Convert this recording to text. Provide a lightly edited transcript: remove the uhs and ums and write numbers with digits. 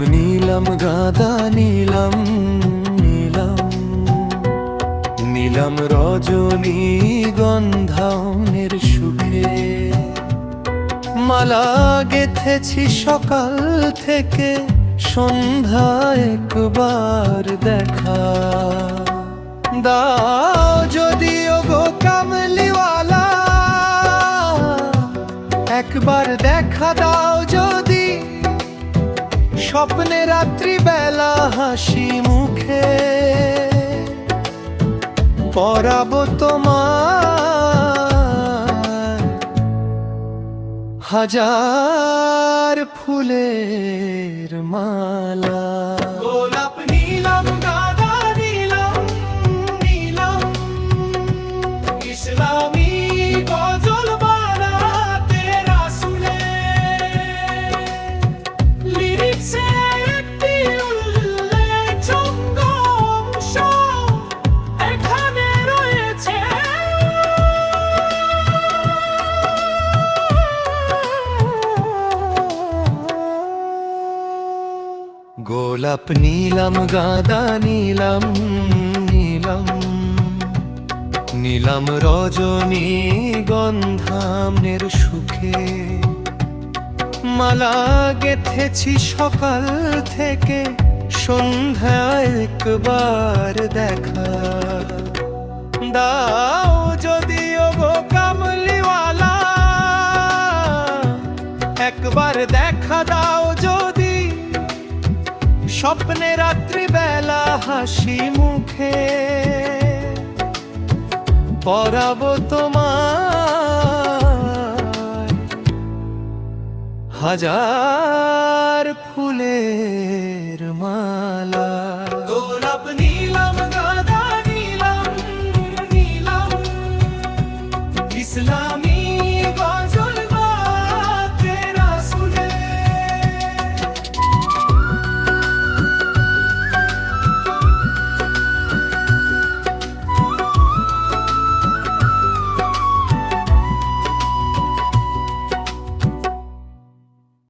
নীলাম গাঁদা নীলাম নীলাম নীলাম রজনী গন্ধাওনের সুখে মালা গেথেছি সকাল থেকে সন্ধ্যা একবার দেখা দাও যদিও গো কামলিওয়ালা একবার দেখা দাও যদি স্বপ্নে রাত্রি বেলা হাসি মুখে পরাবো তোমার হাজার ফুলের মালা গোলাপ নীলাম গাঁদা নীলাম নীলাম ইসলামী গজল বানাতে রাসূলে লিরিক্সে একটি উল্লেখযোগ্য অংশ এখানে রয়েছে। গোলাপ নীলাম গাঁদা নীলাম নীলাম নীলাম রজনী গন্ধামের সুখে মালা গেথেছি সকাল থেকে সন্ধ্যা একবার দেখা দাও যদিও গো কামলিওয়ালা একবার দেখা দাও যদি স্বপ্নে রাত্রি বেলা হাসি মুখে পরাবো তোমার হাজার ফুলের মালা গোলাপ নীলাম গাঁদা নীলাম নীলাম ইসলামী